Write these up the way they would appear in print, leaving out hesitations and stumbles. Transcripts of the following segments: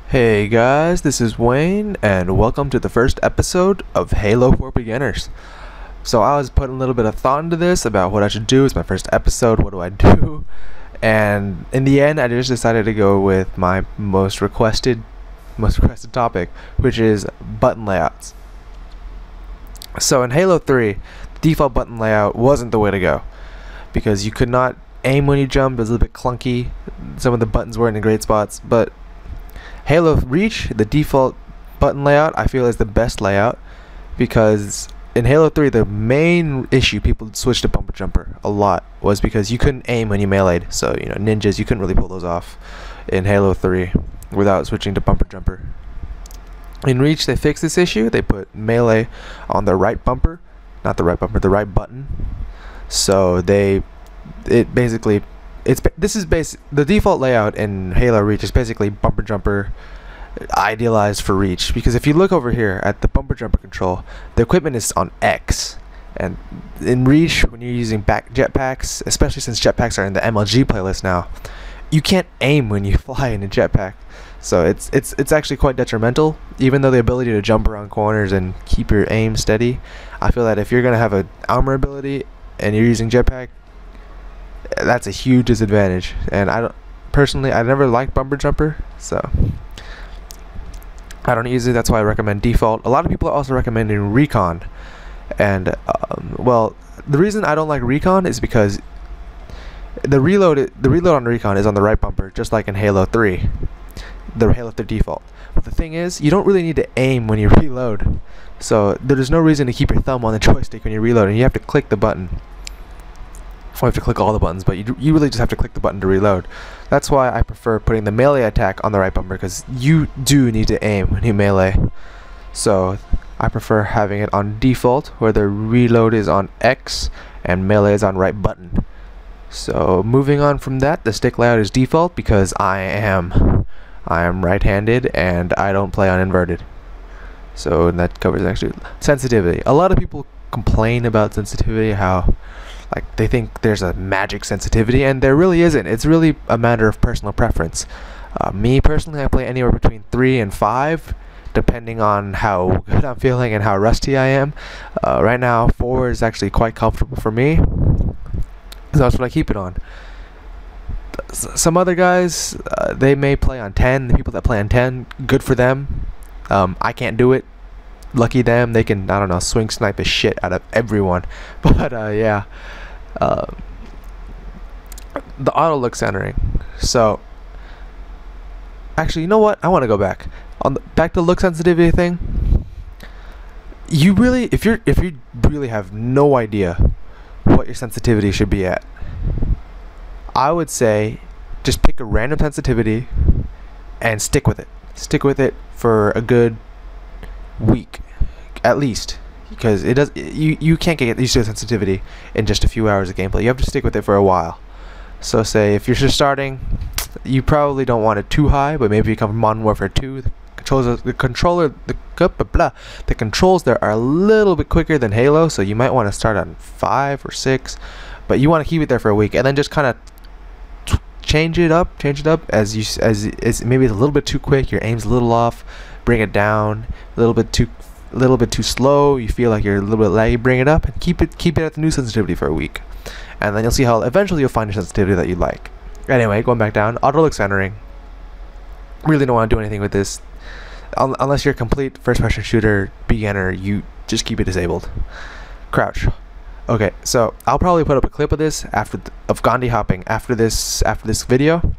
Hey guys, this is Wayne, and welcome to the first episode of Halo for Beginners. So I was putting a little bit of thought into this about what I should do. It's my first episode, what do I do? And in the end, I just decided to go with my most requested topic, which is button layouts. So in Halo 3, the default button layout wasn't the way to go, because you could not aim when you jumped. It was a little bit clunky. Some of the buttons weren't in great spots, but Halo Reach, the default button layout, I feel is the best layout, because in Halo 3 the main issue people switched to bumper jumper a lot was because you couldn't aim when you meleeed. So ninjas, you couldn't really pull those off in Halo 3 without switching to bumper jumper. In Reach they fixed this issue. They put melee on the right bumper, not the right bumper, the right button. So the default layout in Halo Reach is basically bumper jumper idealized for Reach, because if you look over here at the bumper jumper control, the equipment is on X, and in Reach, when you're using jetpacks, especially since jetpacks are in the MLG playlist now, you can't aim when you fly in a jetpack. So it's actually quite detrimental. Even though the ability to jump around corners and keep your aim steady, I feel that if you're gonna have an armor ability and you're using jetpack, that's a huge disadvantage. And I never liked bumper jumper, so I don't use it. That's why I recommend default. A lot of people are also recommending recon, and well, the reason I don't like recon is because the reload on recon is on the right bumper, just like in Halo 3, the Halo 3 default. But the thing is, you don't really need to aim when you reload, so there's no reason to keep your thumb on the joystick when you reload, and you have to click the button. You have to click all the buttons, but you really just have to click the button to reload. That's why I prefer putting the melee attack on the right bumper, because you do need to aim when you melee. So I prefer having it on default, where the reload is on X and melee is on right button. So moving on from that, the stick layout is default because I am right-handed and I don't play on inverted. So that covers actually sensitivity. A lot of people complain about sensitivity, how they think there's a magic sensitivity, and there really isn't. It's really a matter of personal preference. Me personally, I play anywhere between 3 and 5, depending on how good I'm feeling and how rusty I am. Right now, 4 is actually quite comfortable for me, so that's what I keep it on. Some other guys, they may play on 10. The people that play on 10, good for them. I can't do it. Lucky them. They can, I don't know, swing snipe the shit out of everyone. But yeah, the auto look centering. So actually, you know what? I want to go back back to look sensitivity thing. You really, if you really have no idea what your sensitivity should be at, I would say just pick a random sensitivity and stick with it. Stick with it for a good week at least, because you can't get used to the sensitivity in just a few hours of gameplay. You have to stick with it for a while. So say if you're just starting, you probably don't want it too high, but maybe you come from Modern Warfare 2, the controls there are a little bit quicker than Halo, so you might want to start on 5 or 6, but you want to keep it there for a week and then just kind of change it up as maybe it's a little bit too quick, your aim's a little off, bring it down. A little bit too slow, you feel like you're a little bit laggy, bring it up and keep it at the new sensitivity for a week, and then you'll see how eventually you'll find your sensitivity that you like. Anyway, going back down, auto look centering, really don't want to do anything with this unless you're a complete first person shooter beginner. You just keep it disabled. Crouch. Okay, so I'll probably put up a clip of this of Gandhi hopping after this video,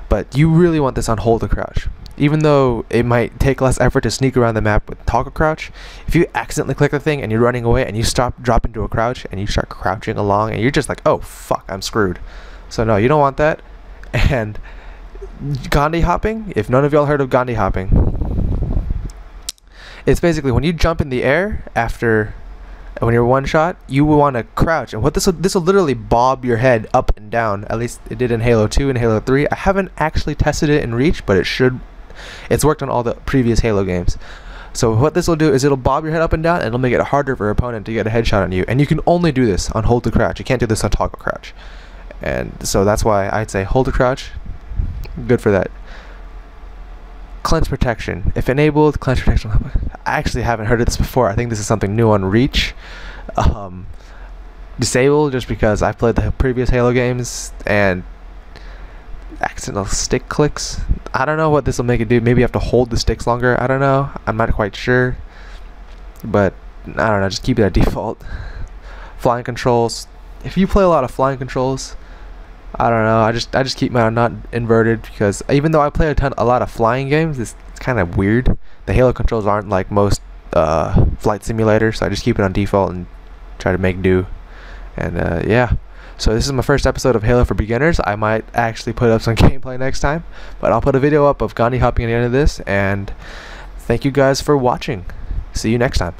but you really want this on hold to crouch. Even though it might take less effort to sneak around the map with toggle crouch, if you accidentally click the thing and you're running away and you drop into a crouch and you start crouching along and you're just like, oh fuck, I'm screwed. So no, you don't want that. And Gandhi hopping, if none of y'all heard of Gandhi hopping, it's basically when you jump in the air when you're one shot, you will want to crouch, and what this will literally bob your head up and down. At least it did in Halo 2 and Halo 3. I haven't actually tested it in Reach, but it's worked on all the previous Halo games. So what this will do is it'll bob your head up and down, and it'll make it harder for your opponent to get a headshot on you. And you can only do this on hold to crouch. You can't do this on toggle crouch. And so that's why I'd say hold to crouch. Good for that. cleanse protection. If enabled, cleanse protection. I actually haven't heard of this before. I think this is something new on Reach. Disabled, just because I played the previous Halo games and accidental stick clicks. I don't know what this will make it do. Maybe you have to hold the sticks longer. I don't know. I'm not quite sure. But I don't know. Just keep it at default. Flying controls. If you play a lot of flying controls, I don't know. I just keep mine not inverted, because even though I play a lot of flying games, it's kind of weird. The Halo controls aren't like most flight simulators, so I just keep it on default and try to make do. And yeah. So this is my first episode of Halo for Beginners. I might actually put up some gameplay next time, but I'll put a video up of Gandhi hopping at the end of this, and thank you guys for watching. See you next time.